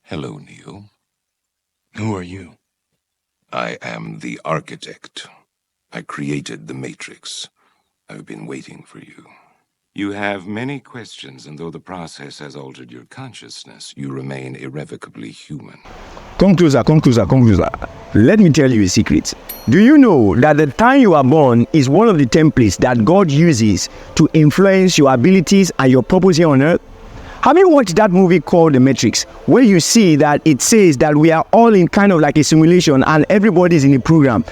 Hello, Neil. Who are you? I am the architect. I created the Matrix. I've been waiting for you. You have many questions, and though the process has altered your consciousness, you remain irrevocably human. Concluser. Let me tell you a secret. Do you know that the time you are born is one of the templates that God uses to influence your abilities and your purpose here on earth? Have you watched that movie called The Matrix, where you see that it says that we are all in kind of like a simulation and everybody's in a program?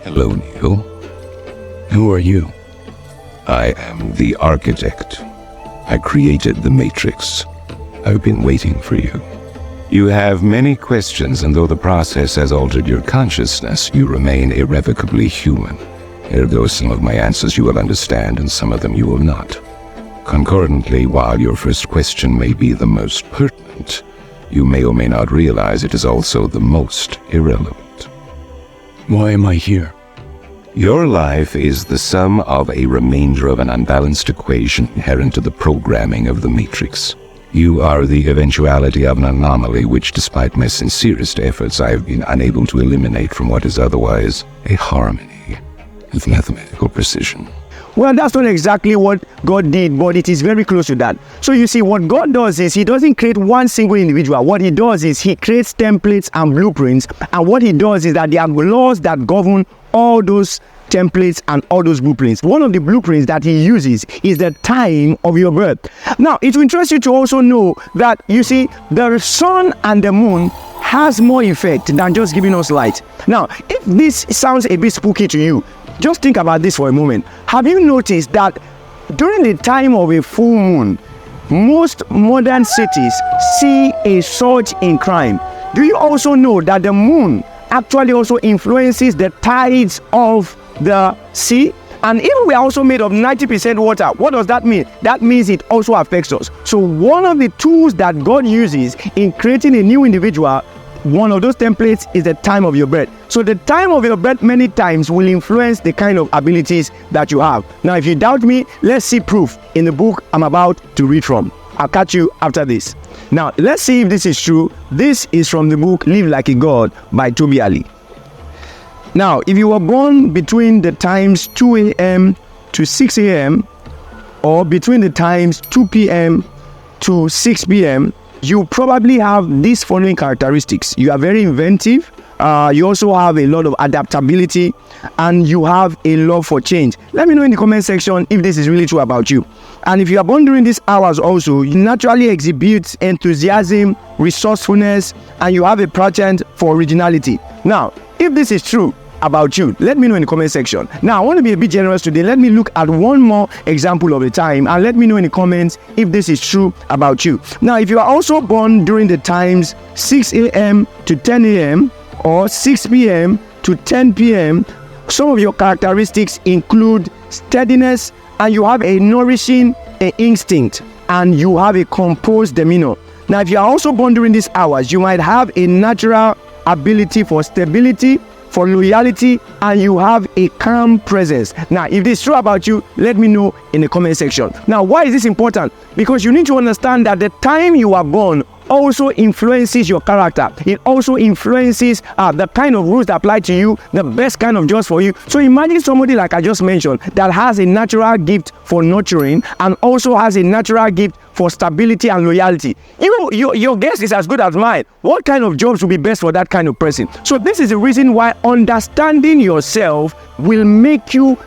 Hello, Neil. Who are you? I am the architect. I created the Matrix. I've been waiting for you. You have many questions, and though the process has altered your consciousness, you remain irrevocably human. Ergo, some of my answers you will understand, and some of them you will not. Concordantly, while your first question may be the most pertinent, you may or may not realize it is also the most irrelevant. Why am I here? Your life is the sum of a remainder of an unbalanced equation inherent to the programming of the Matrix. You are the eventuality of an anomaly which, despite my sincerest efforts, I have been unable to eliminate from what is otherwise a harmony with mathematical precision. Well, that's not exactly what God did, but it is very close to that. So you see, what God does is He doesn't create one single individual. What He does is He creates templates and blueprints, and what He does is that there are laws that govern all those templates and all those blueprints. One of the blueprints that He uses is the time of your birth. Now, it will interest you to also know that, you see, the sun and the moon has more effect than just giving us light. Now, if this sounds a bit spooky to you, just think about this for a moment. Have you noticed that during the time of a full moon, most modern cities see a surge in crime? Do you also know that the moon actually also influences the tides of the sea? And if we are also made of 90% water, what does that mean? That means it also affects us. So one of the tools that God uses in creating a new individual, one of those templates is the time of your birth. So the time of your birth many times will influence the kind of abilities that you have. Now, if you doubt me, let's see proof in the book I'm about to read from. I'll catch you after this. Now, let's see if this is true. This is from the book Live Like a God by Tobi Alli. Now, if you were born between the times 2 a.m. to 6 a.m. or between the times 2 p.m. to 6 p.m., you probably have these following characteristics. You are very inventive. You also have a lot of adaptability, and you have a love for change. Let me know in the comment section if this is really true about you. And if you are born during these hours also, you naturally exhibit enthusiasm, resourcefulness, and you have a pattern for originality. Now, if this is true about you, let me know in the comment section. Now, I want to be a bit generous today. Let me look at one more example of the time, and let me know in the comments if this is true about you. Now, if you are also born during the times 6 a.m. to 10 a.m. or 6 p.m. to 10 p.m., some of your characteristics include steadiness, and you have a nourishing instinct, and you have a composed demeanor. Now, if you are also born during these hours, you might have a natural ability for stability, for loyalty, and you have a calm presence. Now, if this is true about you, let me know in the comment section. Now, why is this important? Because you need to understand that the time you are born also influences your character. It also influences the kind of rules that apply to you, the best kind of jobs for you. So imagine somebody like I just mentioned that has a natural gift for nurturing and also has a natural gift for stability and loyalty. Your guess is as good as mine. What kind of jobs will be best for that kind of person? So this is the reason why understanding yourself will make you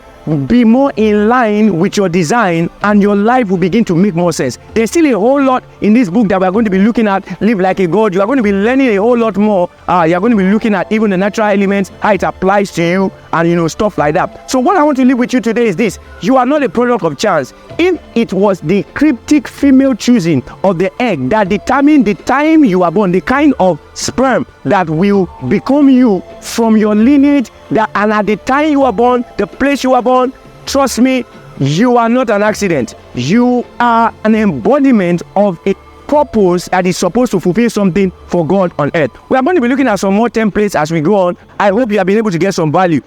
be more in line with your design, and your life will begin to make more sense. There's still a whole lot in this book that we're going to be looking at. Live Like a God. You are going to be learning a whole lot more. You're going to be looking at even the natural elements, how it applies to you, and stuff like that. So what I want to leave with you today is this: you are not a product of chance. If it was the cryptic female choosing of the egg that determined the time you are born, the kind of sperm that will become you from your lineage, and at the time you are born, the place you are born, trust me, You are not an accident. You are an embodiment of a purpose that is supposed to fulfill something for God on earth. We are going to be looking at some more templates as we go on. I hope you have been able to get some value.